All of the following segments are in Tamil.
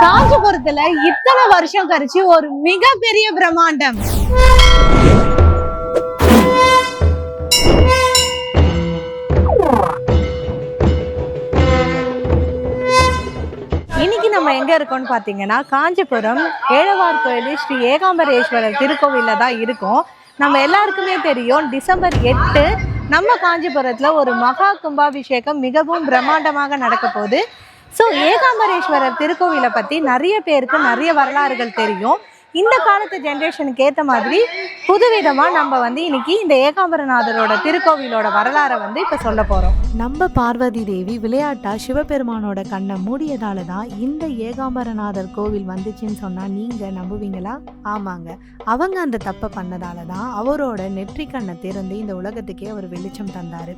காஞ்சிபுரத்துல இத்தனை வருஷம் கழிச்சு ஒரு மிகப்பெரிய பிரம்மாண்டம். இன்னைக்கு நம்ம எங்க இருக்கோம்னு பாத்தீங்கன்னா காஞ்சிபுரம் ஏழவார் கோயில் ஸ்ரீ ஏகாம்பரேஸ்வரர் திருக்கோவில்ல தான் இருக்கோம். நம்ம எல்லாருக்குமே தெரியும், டிசம்பர் 8 நம்ம காஞ்சிபுரத்துல ஒரு மகா கும்பாபிஷேகம் மிகவும் பிரம்மாண்டமாக நடக்க போகுது. ஸோ ஏகாம்பரேஸ்வரர் திருக்கோவிலை பற்றி நிறைய பேருக்கு நிறைய வரலாறுகள் தெரியும். இந்த காலத்து ஜென்ரேஷனுக்கு ஏற்ற மாதிரி புதுவிதமாக நம்ம இன்னைக்கு இந்த ஏகாம்பரநாதரோட திருக்கோவிலோட வரலாறை இப்போ சொல்ல போகிறோம். நம்ம பார்வதி தேவி விளையாட்டா சிவபெருமானோட கண்ணை மூடியதால தான் இந்த ஏகாம்பரநாதர் கோவில் வந்துச்சுன்னு சொன்னால் நீங்கள் நம்புவீங்களா? ஆமாங்க, அவங்க அந்த தப்பை பண்ணதால தான் அவரோட நெற்றி கண்ணை திறந்து இந்த உலகத்துக்கே அவர் வெளிச்சம் தந்தார்.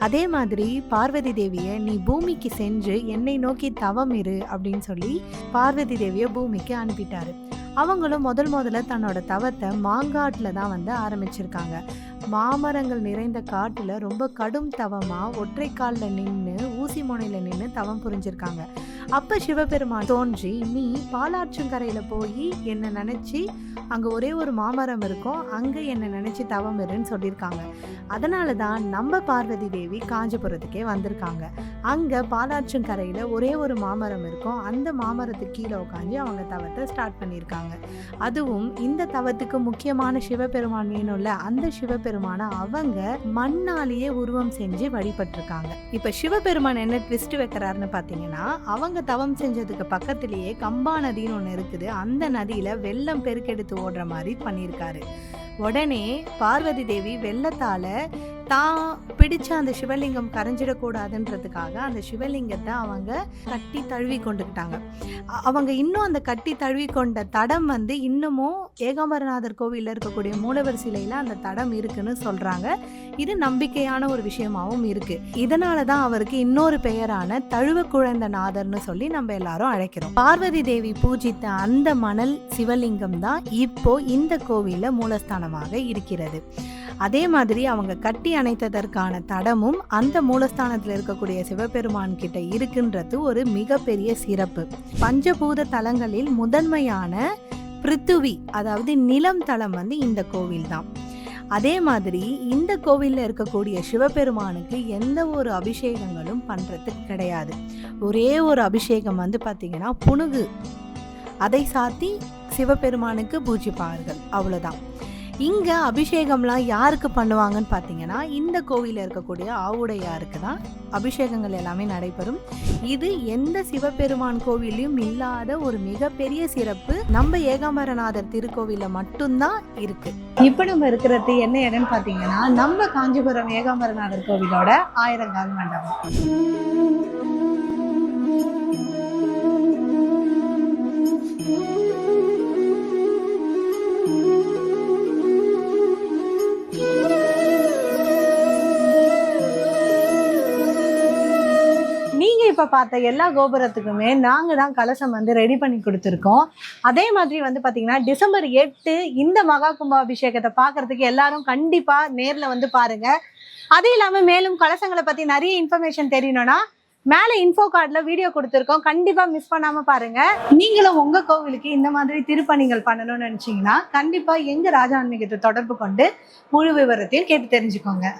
அதே மாதிரி பார்வதி தேவியை நீ பூமிக்கு சென்று என்னை நோக்கி தவம் இரு அப்படின்னு சொல்லி பார்வதி தேவியை பூமிக்கு அனுப்பிட்டாரு. அவங்களும் முதல்ல தன்னோட தவத்தை மாங்காட்டில் தான் ஆரம்பிச்சிருக்காங்க. மாமரங்கள் நிறைந்த காட்டில் ரொம்ப கடும் தவமாக ஒற்றை காலில் நின்று ஊசி முனையில் நின்று தவம் புரிஞ்சிருக்காங்க. அப்போ சிவபெருமான் தோன்றி, நீ பாலாற்றங்கரையில் போய் என்னை நினச்சி அங்கே ஒரே ஒரு மாமரம் இருக்கும், அங்கே என்னை நினச்சி தவம் இருன்னு சொல்லியிருக்காங்க. அதனால தான் நம்ம பார்வதி தேவி காஞ்சிபுரத்துக்கே வந்திருக்காங்க. அங்கே பாலாற்றங்கரையில் ஒரே ஒரு மாமரம் இருக்கும், அந்த மாமரத்துக்கு கீழே உட்காந்து அவங்க தவத்தை ஸ்டார்ட் பண்ணியிருக்காங்க. அதுவும் இந்த தவத்துக்கு முக்கியமான சிவபெருமான் வேணும்ல, அந்த சிவபெருமான அவங்க மண்ணாலேயே உருவம் செஞ்சு வழிபட்டிருக்காங்க. இப்ப சிவபெருமான் என்ன ட்விஸ்ட் வைக்கிறாருன்னு பாத்தீங்கன்னா, அவங்க தவம் செஞ்சதுக்கு பக்கத்திலேயே கம்பா நதின்னு ஒண்ணு இருக்குது, அந்த நதியில வெள்ளம் பெருக்கெடுத்து ஓடுற மாதிரி பண்ணியிருக்காரு. உடனே பார்வதி தேவி வெள்ளத்தால தான் பிடிச்ச அந்த சிவலிங்கம் கரைஞ்சிடக்கூடாதுன்றதுக்காக அந்த சிவலிங்கத்தை அவங்க கட்டி தழுவி கொண்டுக்கிட்டாங்க. அவங்க இன்னும் அந்த கட்டி தழுவி கொண்ட தடம் இன்னமும் ஏகாம்பரநாதர் கோவிலில் இருக்கக்கூடிய மூலவர் சிலையில் அந்த தடம் இருக்குன்னு சொல்கிறாங்க. இது நம்பிக்கையான ஒரு விஷயமாகவும் இருக்குது. இதனால தான் அவருக்கு இன்னொரு பெயரான தழுவ குழந்த நாதர்னு சொல்லி நம்ம எல்லாரும் அழைக்கிறோம். பார்வதி தேவி பூஜித்த அந்த மணல் சிவலிங்கம் தான் இப்போ இந்த கோவிலில் மூலஸ்தானமாக இருக்கிறது. அதே மாதிரி அவங்க கட்டி அணைத்ததற்கான தடமும் அந்த மூலஸ்தானத்தில் இருக்கக்கூடிய சிவபெருமான் கிட்ட இருக்குன்றது ஒரு மிகப்பெரிய சிறப்பு. பஞ்சபூத தலங்களில் முதன்மையான பிருத்துவி, அதாவது நிலம் தலம் இந்த கோவில் தான். அதே மாதிரி இந்த கோவிலில் இருக்கக்கூடிய சிவபெருமானுக்கு எந்த ஒரு அபிஷேகங்களும் பண்ணுறதுக்கு கிடையாது. ஒரே ஒரு அபிஷேகம் பார்த்தீங்கன்னா புனுகு, அதை சாத்தி சிவபெருமானுக்கு பூஜிப்பார்கள், அவ்வளோதான். இங்கே அபிஷேகம்லாம் யாருக்கு பண்ணுவாங்கன்னு பார்த்தீங்கன்னா, இந்த கோவிலில் இருக்கக்கூடிய ஆவுடையாருக்கு தான் அபிஷேகங்கள் எல்லாமே நடைபெறும். இது எந்த சிவபெருமான் கோவிலையும் இல்லாத ஒரு மிகப்பெரிய சிறப்பு நம்ம ஏகாம்பரநாதர் திருக்கோவிலில் மட்டும்தான் இருக்கு. இப்போ நம்ம இருக்கிறது என்ன இடம்னு பார்த்தீங்கன்னா, நம்ம காஞ்சிபுரம் ஏகாம்பரநாதர் கோவிலோட ஆயிரங்கால் மண்டபம். இப்போ பார்த்த எல்லா கோபுரத்துக்குமே நாங்கள் தான் கலசம் ரெடி பண்ணி கொடுத்துருக்கோம். அதே மாதிரி பார்த்தீங்கன்னா டிசம்பர் 8 இந்த மகா கும்பாபிஷேகத்தை பார்க்கறதுக்கு எல்லாரும் கண்டிப்பாக நேரில் பாருங்க. அது இல்லாமல் மேலும் கலசங்களை பற்றி நிறைய இன்ஃபர்மேஷன் தெரியணும்னா மேலே இன்ஃபோ கார்டில் வீடியோ கொடுத்துருக்கோம், கண்டிப்பாக மிஸ் பண்ணாமல் பாருங்க. நீங்களும் உங்கள் கோவிலுக்கு இந்த மாதிரி திருப்பணிகள் பண்ணணும்னு நினச்சிங்கன்னா கண்டிப்பாக எங்கள் ராஜ ஆன்மீகத்தை தொடர்பு கொண்டு முழு விவரத்தையும் கேட்டு தெரிஞ்சுக்கோங்க.